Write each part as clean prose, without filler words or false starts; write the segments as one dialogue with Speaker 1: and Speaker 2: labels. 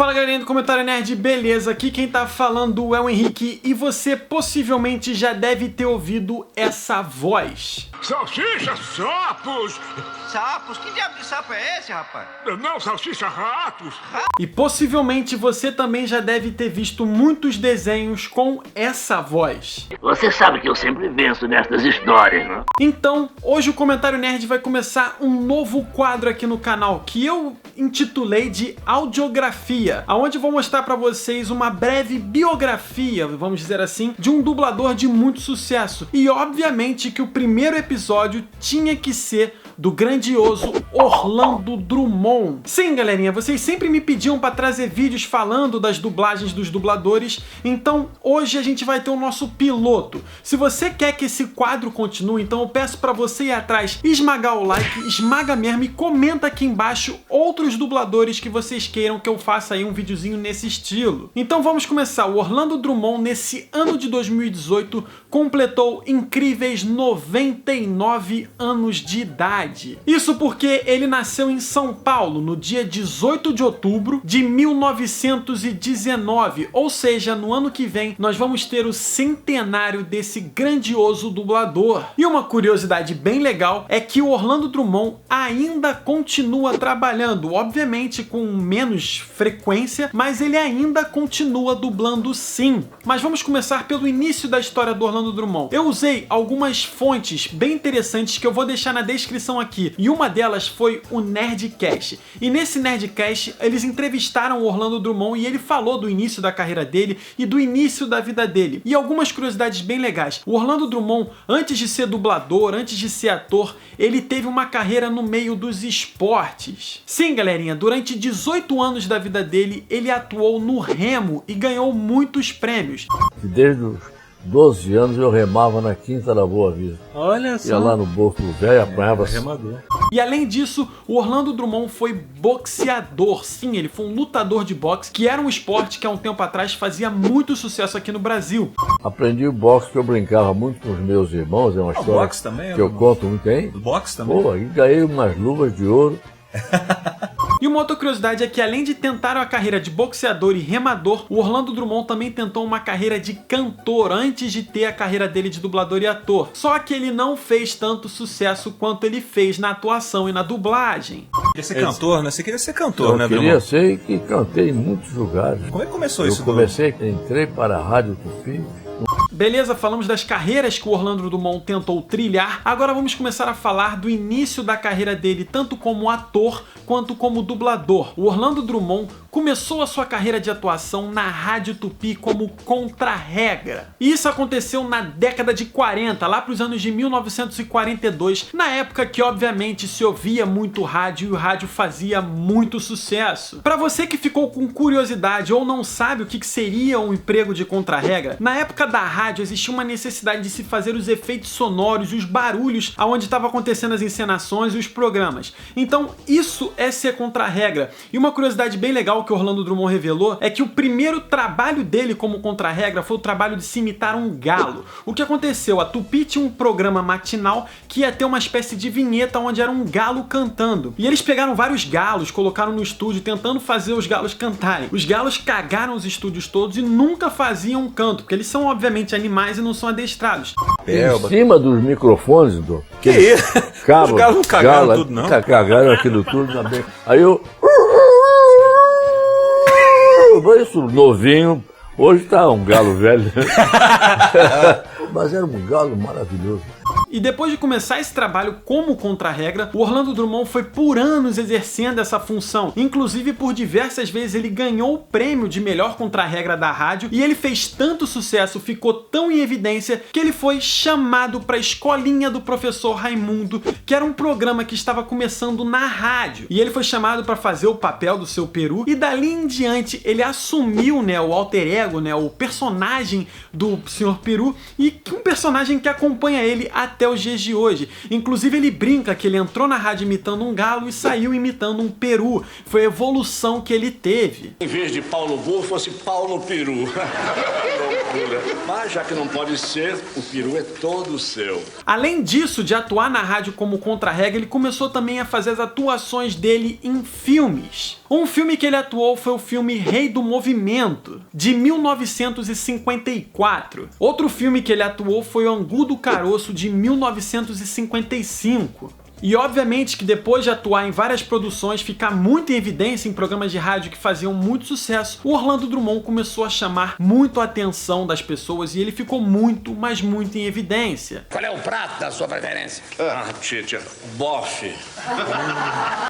Speaker 1: Fala galerinha do Comentário Nerd, beleza? Aqui quem tá falando é o Henrique e você possivelmente já deve ter ouvido essa voz.
Speaker 2: Salsicha, sapos!
Speaker 3: Sapos? Que diabo de sapo é esse, rapaz?
Speaker 2: Não, salsicha, ratos!
Speaker 1: E possivelmente você também já deve ter visto muitos desenhos com essa voz.
Speaker 4: Você sabe que eu sempre venço nestas histórias, não?
Speaker 1: Então, hoje o Comentário Nerd vai começar um novo quadro aqui no canal que eu intitulei de Audiografia, onde eu vou mostrar pra vocês uma breve biografia, vamos dizer assim, de um dublador de muito sucesso. E obviamente que o primeiro episódio tinha que ser do grandioso Orlando Drummond. Sim, galerinha, vocês sempre me pediam para trazer vídeos falando das dublagens dos dubladores, então hoje a gente vai ter o nosso piloto. Se você quer que esse quadro continue, então eu peço para você ir atrás, esmagar o like, esmaga mesmo e comenta aqui embaixo outros dubladores que vocês queiram que eu faça aí um videozinho nesse estilo. Então vamos começar. O Orlando Drummond, nesse ano de 2018, completou incríveis 99 anos de idade. Isso porque ele nasceu em São Paulo no dia 18 de outubro de 1919, ou seja, no ano que vem nós vamos ter o centenário desse grandioso dublador. E uma curiosidade bem legal é que o Orlando Drummond ainda continua trabalhando, obviamente com menos frequência, mas ele ainda continua dublando sim. Mas vamos começar pelo início da história do Orlando Drummond. Eu usei algumas fontes bem interessantes que eu vou deixar na descrição aqui, e uma delas foi o Nerdcast. E nesse Nerdcast eles entrevistaram o Orlando Drummond e ele falou do início da carreira dele e do início da vida dele. E algumas curiosidades bem legais. O Orlando Drummond, antes de ser dublador, antes de ser ator, ele teve uma carreira no meio dos esportes. Sim, galerinha, durante 18 anos da vida dele, ele atuou no remo e ganhou muitos prêmios.
Speaker 5: Desde os 12 anos eu remava na Quinta da Boa Vista.
Speaker 6: Olha só.
Speaker 5: Ia lá no Boco Velho, apanhava.
Speaker 6: Remador.
Speaker 1: E além disso, o Orlando Drummond foi boxeador. Sim, ele foi um lutador de boxe, que era um esporte que há um tempo atrás fazia muito sucesso aqui no Brasil.
Speaker 5: Aprendi o boxe, que eu brincava muito com os meus irmãos, é uma história
Speaker 6: boxe também,
Speaker 5: que eu conto muito, hein?
Speaker 6: Boxe também?
Speaker 5: Pô, e ganhei umas luvas de ouro.
Speaker 1: E uma outra curiosidade é que além de tentar a carreira de boxeador e remador, o Orlando Drummond também tentou uma carreira de cantor antes de ter a carreira dele de dublador e ator. Só que ele não fez tanto sucesso quanto ele fez na atuação e na dublagem.
Speaker 6: Queria ser cantor, né? Você queria ser cantor,
Speaker 5: Eu
Speaker 6: né,
Speaker 5: queria
Speaker 6: Drummond?
Speaker 5: ser e cantei em muitos lugares.
Speaker 6: Como é que começou
Speaker 5: Eu
Speaker 6: isso?
Speaker 5: comecei, entrei para a Rádio Tupi.
Speaker 1: Beleza, falamos das carreiras que o Orlando Drummond tentou trilhar, agora vamos começar a falar do início da carreira dele, tanto como ator quanto como dublador. O Orlando Drummond começou a sua carreira de atuação na Rádio Tupi como contra-regra. E isso aconteceu na década de 40, lá para os anos de 1942, na época que obviamente se ouvia muito rádio e o rádio fazia muito sucesso. Para você que ficou com curiosidade ou não sabe o que seria um emprego de contra-regra, na época da rádio existia uma necessidade de se fazer os efeitos sonoros e os barulhos aonde estava acontecendo as encenações e os programas. Então isso é ser contra-regra. E uma curiosidade bem legal que o Orlando Drummond revelou é que o primeiro trabalho dele como contra-regra foi o trabalho de se imitar um galo. O que aconteceu? A Tupi tinha um programa matinal que ia ter uma espécie de vinheta onde era um galo cantando. E eles pegaram vários galos, colocaram no estúdio tentando fazer os galos cantarem. Os galos cagaram os estúdios todos e nunca faziam um canto, porque eles são obviamente animais e não são adestrados.
Speaker 5: Em cima dos microfones, do
Speaker 6: Que isso?
Speaker 5: cabo,
Speaker 6: Os galos não cagaram
Speaker 5: gala,
Speaker 6: tudo, não?
Speaker 5: Cagaram aquilo tudo também. Aí eu... Isso novinho, hoje tá um galo velho. Mas era um galo maravilhoso.
Speaker 1: E depois de começar esse trabalho como contra-regra, o Orlando Drummond foi por anos exercendo essa função. Inclusive, por diversas vezes ele ganhou o prêmio de melhor contra-regra da rádio e ele fez tanto sucesso, ficou tão em evidência, que ele foi chamado para a escolinha do professor Raimundo, que era um programa que estava começando na rádio. E ele foi chamado para fazer o papel do seu peru e dali em diante ele assumiu, né, o alter ego, né, o personagem do Sr. Peru, e um personagem que acompanha ele até os dias de hoje. Inclusive ele brinca que ele entrou na rádio imitando um galo e saiu imitando um peru. Foi a evolução que ele teve.
Speaker 2: Em vez de Paulo Burro, fosse Paulo Peru.
Speaker 5: loucura. Mas já que não pode ser, o peru é todo seu.
Speaker 1: Além disso, de atuar na rádio como contra-regra, ele começou também a fazer as atuações dele em filmes. Um filme que ele atuou foi o filme Rei do Movimento, de 1954. Outro filme que ele atuou foi o Angu do Caroço, de 1955. E obviamente que depois de atuar em várias produções, ficar muito em evidência em programas de rádio que faziam muito sucesso, o Orlando Drummond começou a chamar muito a atenção das pessoas e ele ficou muito, mas muito em evidência.
Speaker 7: Qual é o prato da sua preferência?
Speaker 5: Teacher, bofe.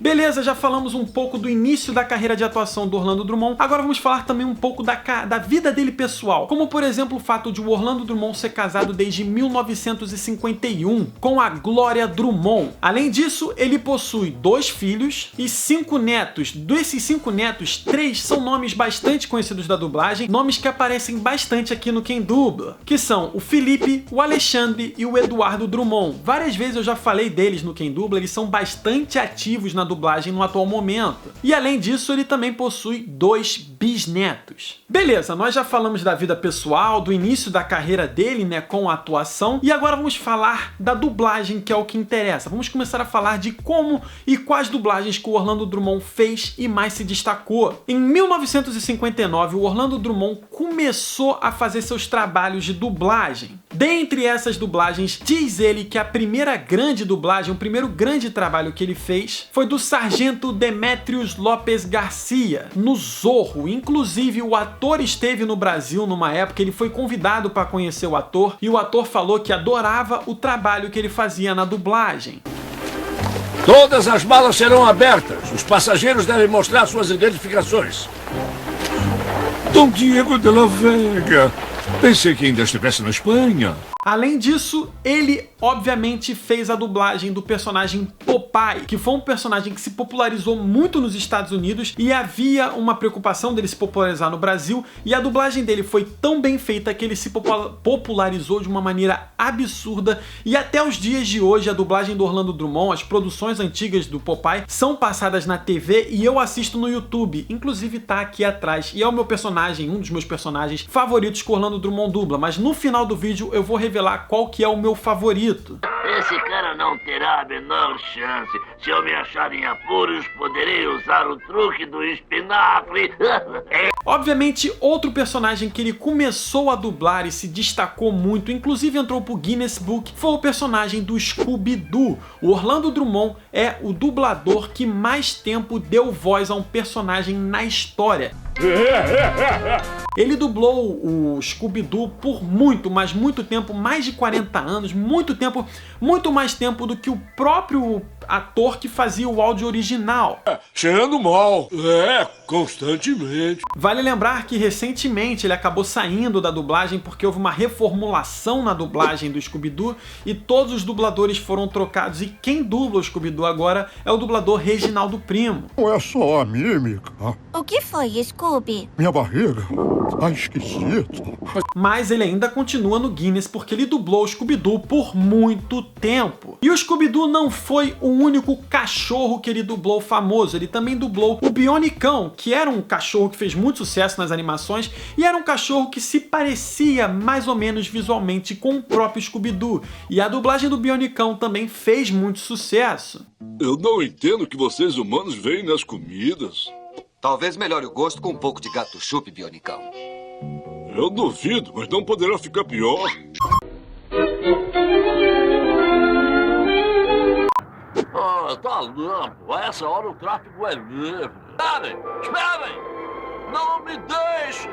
Speaker 1: Beleza, já falamos um pouco do início da carreira de atuação do Orlando Drummond, agora vamos falar também um pouco da vida dele pessoal, como por exemplo o fato de o Orlando Drummond ser casado desde 1951 com a Glória Drummond. Além disso, ele possui 2 filhos e 5 netos. Desses 5 netos, 3 são nomes bastante conhecidos da dublagem, nomes que aparecem bastante aqui no Quem Dubla, que são o Felipe, o Alexandre e o Eduardo Drummond. Várias vezes eu já falei deles no Quem Dubla, eles são bastante ativos na dublagem no atual momento. E além disso, ele também possui 2 bisnetos. Beleza, nós já falamos da vida pessoal, do início da carreira dele, né, com a atuação, e agora vamos falar da dublagem, que é o que interessa. Vamos começar a falar de como e quais dublagens que o Orlando Drummond fez e mais se destacou. Em 1959, o Orlando Drummond começou a fazer seus trabalhos de dublagem. Dentre essas dublagens, diz ele que a primeira grande dublagem, o primeiro grande trabalho que ele fez foi do Sargento Demetrius Lopes Garcia, no Zorro. Inclusive, o ator esteve no Brasil numa época, ele foi convidado para conhecer o ator, e o ator falou que adorava o trabalho que ele fazia na dublagem.
Speaker 5: Todas as malas serão abertas. Os passageiros devem mostrar suas identificações.
Speaker 2: Dom Diego de la Vega. Pensei que ainda estivesse na Espanha.
Speaker 1: Além disso, ele obviamente fez a dublagem do personagem Popeye, que foi um personagem que se popularizou muito nos Estados Unidos e havia uma preocupação dele se popularizar no Brasil, e a dublagem dele foi tão bem feita que ele se popularizou de uma maneira absurda, e até os dias de hoje a dublagem do Orlando Drummond, as produções antigas do Popeye, são passadas na TV e eu assisto no YouTube, inclusive tá aqui atrás, e é o meu personagem, um dos meus personagens favoritos que o Orlando Drummond dubla, mas no final do vídeo eu vou revelar qual que é o meu favorito.
Speaker 4: Esse cara não terá a menor chance. Se eu me achar em apuros, poderei usar o truque do espinafre.
Speaker 1: Obviamente, outro personagem que ele começou a dublar e se destacou muito, inclusive entrou pro Guinness Book, foi o personagem do Scooby-Doo. O Orlando Drummond é o dublador que mais tempo deu voz a um personagem na história. Ele dublou o Scooby-Doo por muito, mas muito tempo, mais de 40 anos, muito tempo, muito mais tempo do que o próprio ator que fazia o áudio original.
Speaker 2: Cheirando mal. Constantemente.
Speaker 1: Vale lembrar que recentemente ele acabou saindo da dublagem porque houve uma reformulação na dublagem do Scooby-Doo e todos os dubladores foram trocados, e quem dubla o Scooby-Doo agora é o dublador Reginaldo Primo.
Speaker 2: Não é só a mímica.
Speaker 8: O que foi, Scooby?
Speaker 2: Minha barriga. Tá esquisito.
Speaker 1: Mas ele ainda continua no Guinness porque ele dublou o Scooby-Doo por muito tempo. E o Scooby-Doo não foi o único cachorro que ele dublou famoso, ele também dublou o Bionicão, que era um cachorro que fez muito sucesso nas animações e era um cachorro que se parecia mais ou menos visualmente com o próprio Scooby-Doo. E a dublagem do Bionicão também fez muito sucesso.
Speaker 2: Eu não entendo o que vocês humanos veem nas comidas.
Speaker 3: Talvez melhore o gosto com um pouco de gato chup, Bionicão.
Speaker 2: Eu duvido, mas não poderá ficar pior.
Speaker 5: Tá louco. A essa hora o tráfego é livre. Esperem! Não me deixem!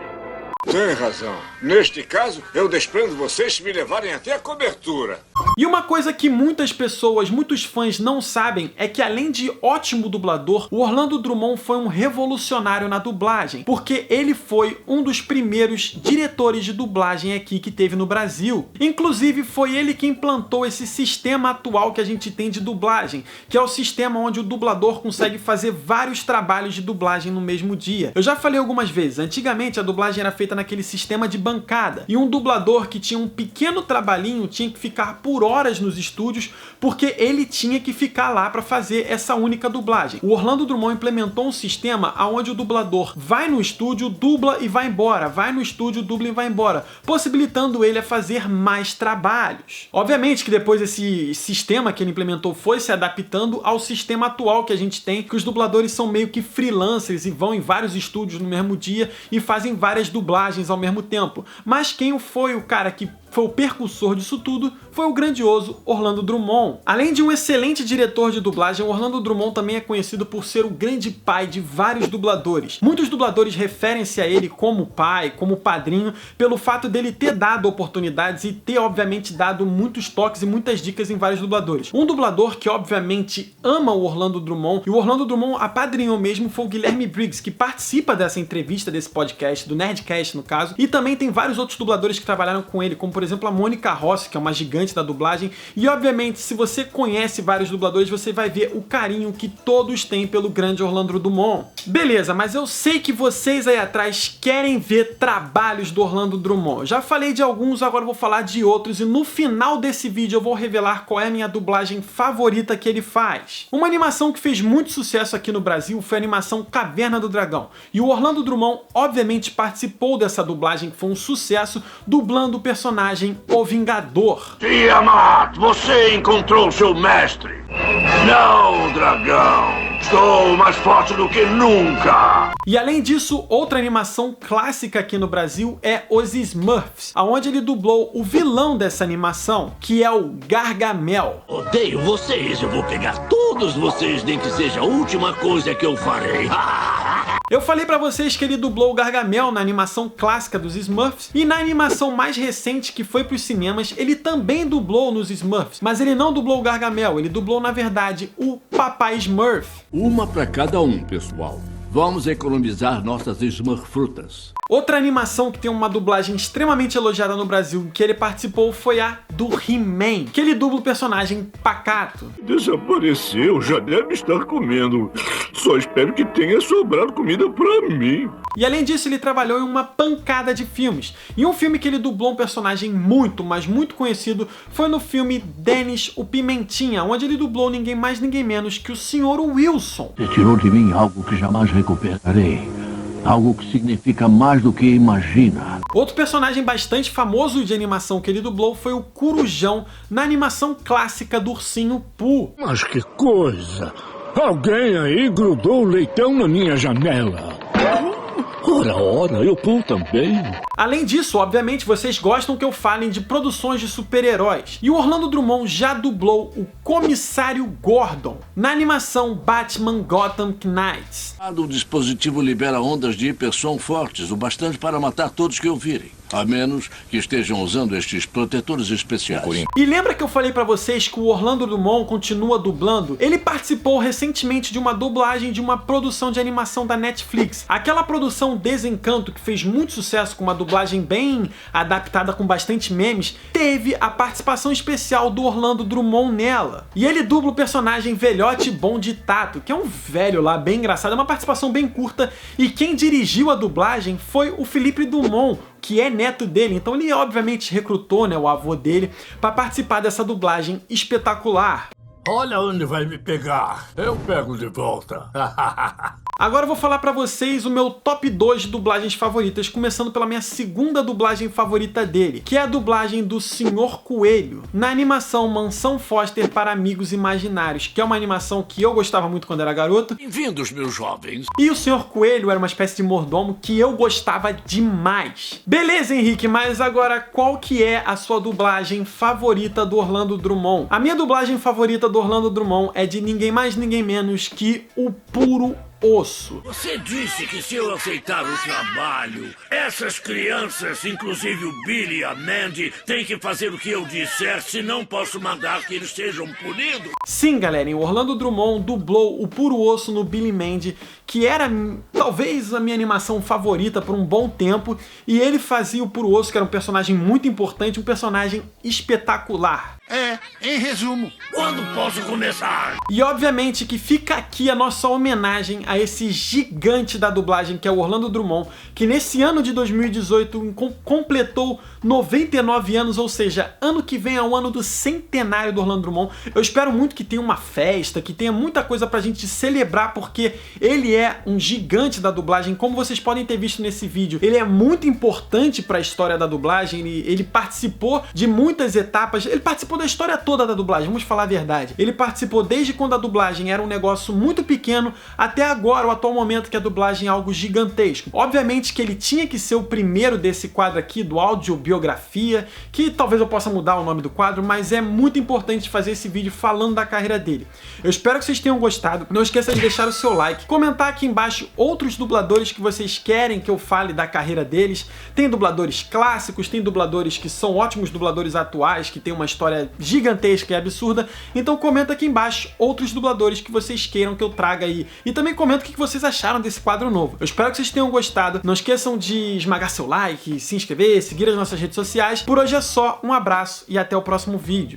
Speaker 2: Tem razão. Neste caso, eu desprendo vocês se me levarem até a cobertura.
Speaker 1: E uma coisa que muitas pessoas, muitos fãs não sabem é que além de ótimo dublador, o Orlando Drummond foi um revolucionário na dublagem, porque ele foi um dos primeiros diretores de dublagem aqui que teve no Brasil. Inclusive foi ele que implantou esse sistema atual que a gente tem de dublagem, que é o sistema onde o dublador consegue fazer vários trabalhos de dublagem no mesmo dia. Eu já falei algumas vezes, antigamente a dublagem era feita naquele sistema de bancada, e um dublador que tinha um pequeno trabalhinho tinha que ficar por horas nos estúdios porque ele tinha que ficar lá para fazer essa única dublagem. O Orlando Drummond implementou um sistema onde o dublador vai no estúdio, dubla e vai embora, vai no estúdio, dubla e vai embora, possibilitando ele a fazer mais trabalhos. Obviamente que depois esse sistema que ele implementou foi se adaptando ao sistema atual que a gente tem, que os dubladores são meio que freelancers e vão em vários estúdios no mesmo dia e fazem várias dublagens ao mesmo tempo. Mas quem foi o cara que foi o precursor disso tudo foi o grandioso Orlando Drummond. Além de um excelente diretor de dublagem, Orlando Drummond também é conhecido por ser o grande pai de vários dubladores. Muitos dubladores referem-se a ele como pai, como padrinho, pelo fato dele ter dado oportunidades e ter, obviamente, dado muitos toques e muitas dicas em vários dubladores. Um dublador que, obviamente, ama o Orlando Drummond, e o Orlando Drummond apadrinhou mesmo, foi o Guilherme Briggs, que participa dessa entrevista, desse podcast, do Nerdcast, no caso, e também tem vários outros dubladores que trabalharam com ele, como, por exemplo, a Mônica Rossi, que é uma gigante da dublagem, e obviamente se você conhece vários dubladores, você vai ver o carinho que todos têm pelo grande Orlando Drummond. Beleza, mas eu sei que vocês aí atrás querem ver trabalhos do Orlando Drummond. Já falei de alguns, agora eu vou falar de outros, e no final desse vídeo eu vou revelar qual é a minha dublagem favorita que ele faz. Uma animação que fez muito sucesso aqui no Brasil foi a animação Caverna do Dragão, e o Orlando Drummond obviamente participou dessa dublagem, que foi um sucesso, dublando o personagem O Vingador.
Speaker 4: Tiamat, você encontrou seu mestre. Não, dragão. Estou mais forte do que nunca.
Speaker 1: E além disso, outra animação clássica aqui no Brasil é Os Smurfs, onde ele dublou o vilão dessa animação, que é o Gargamel.
Speaker 4: Odeio vocês, eu vou pegar todos vocês, nem que seja a última coisa que eu farei.
Speaker 1: Eu falei pra vocês que ele dublou o Gargamel na animação clássica dos Smurfs, e na animação mais recente que foi pros cinemas, ele também dublou nos Smurfs, mas ele não dublou o Gargamel, ele dublou na verdade o Papai Smurf.
Speaker 5: Uma para cada um, pessoal. Vamos economizar nossas Smurfrutas.
Speaker 1: Outra animação que tem uma dublagem extremamente elogiada no Brasil que ele participou foi a do He-Man, que ele dubla o personagem Pacato.
Speaker 2: Desapareceu, já deve estar comendo. Só espero que tenha sobrado comida pra mim.
Speaker 1: E além disso, ele trabalhou em uma pancada de filmes. E um filme que ele dublou um personagem muito, mas muito conhecido foi no filme Dennis o Pimentinha, onde ele dublou ninguém mais, ninguém menos que o Sr. Wilson.
Speaker 9: Você tirou de mim algo que jamais recuperarei. Algo que significa mais do que imagina.
Speaker 1: Outro personagem bastante famoso de animação que ele dublou foi o Corujão, na animação clássica do Ursinho Pooh.
Speaker 2: Mas que coisa! Alguém aí grudou o leitão na minha janela.
Speaker 9: Ora, eu Pooh também.
Speaker 1: Além disso, obviamente, vocês gostam que eu fale de produções de super-heróis. E o Orlando Drummond já dublou o Comissário Gordon na animação Batman Gotham Knights.
Speaker 7: O dispositivo libera ondas de hipersom fortes, o bastante para matar todos que ouvirem. A menos que estejam usando estes protetores especiais.
Speaker 1: E lembra que eu falei pra vocês que o Orlando Drummond continua dublando? Ele participou recentemente de uma dublagem de uma produção de animação da Netflix. Aquela produção Desencanto, que fez muito sucesso com uma dublagem bem adaptada com bastante memes, teve a participação especial do Orlando Drummond nela. E ele dubla o personagem Velhote Bom de Tato, que é um velho lá bem engraçado, é uma participação bem curta, e quem dirigiu a dublagem foi o Felipe Drummond, que é neto dele, então ele obviamente recrutou, né, o avô dele para participar dessa dublagem espetacular.
Speaker 9: Olha onde vai me pegar. Eu pego de volta.
Speaker 1: Agora eu vou falar pra vocês o meu top 2 de dublagens favoritas, começando pela minha segunda dublagem favorita dele, que é a dublagem do Sr. Coelho, na animação Mansão Foster para Amigos Imaginários, que é uma animação que eu gostava muito quando era garoto.
Speaker 7: Bem-vindos, meus jovens.
Speaker 1: E o Sr. Coelho era uma espécie de mordomo que eu gostava demais. Beleza, Henrique, mas agora qual que é a sua dublagem favorita do Orlando Drummond? A minha dublagem favorita do Orlando Drummond é de ninguém mais, ninguém menos que o Puro Osso.
Speaker 4: Você disse que se eu aceitar o trabalho, essas crianças, inclusive o Billy e a Mandy, têm que fazer o que eu disser, senão posso mandar que eles sejam punidos?
Speaker 1: Sim, galera, o Orlando Drummond dublou o Puro Osso no Billy Mandy, que era talvez a minha animação favorita por um bom tempo, e ele fazia o Puro Osso, que era um personagem muito importante, um personagem espetacular.
Speaker 4: Em resumo, quando posso começar?
Speaker 1: E obviamente que fica aqui a nossa homenagem a esse gigante da dublagem que é o Orlando Drummond, que nesse ano de 2018 completou 99 anos, ou seja, ano que vem é o ano do centenário do Orlando Drummond. Eu espero muito que tenha uma festa, que tenha muita coisa pra gente celebrar, porque ele é um gigante da dublagem, como vocês podem ter visto nesse vídeo. Ele é muito importante para a história da dublagem, ele participou de muitas etapas, ele participou da história toda da dublagem, vamos falar a verdade. Ele participou desde quando a dublagem era um negócio muito pequeno, até agora, o atual momento que a dublagem é algo gigantesco. Obviamente que ele tinha que ser o primeiro desse quadro aqui, do Audiobiografia, que talvez eu possa mudar o nome do quadro, mas é muito importante fazer esse vídeo falando da carreira dele. Eu espero que vocês tenham gostado, não esqueça de deixar o seu like, comentar aqui embaixo outros dubladores que vocês querem que eu fale da carreira deles. Tem dubladores clássicos, tem dubladores que são ótimos dubladores atuais, que tem uma história gigantesca e absurda, então comenta aqui embaixo outros dubladores que vocês queiram que eu traga aí. E também comenta o que vocês acharam desse quadro novo. Eu espero que vocês tenham gostado. Não esqueçam de esmagar seu like, se inscrever, seguir as nossas redes sociais. Por hoje é só, um abraço e até o próximo vídeo.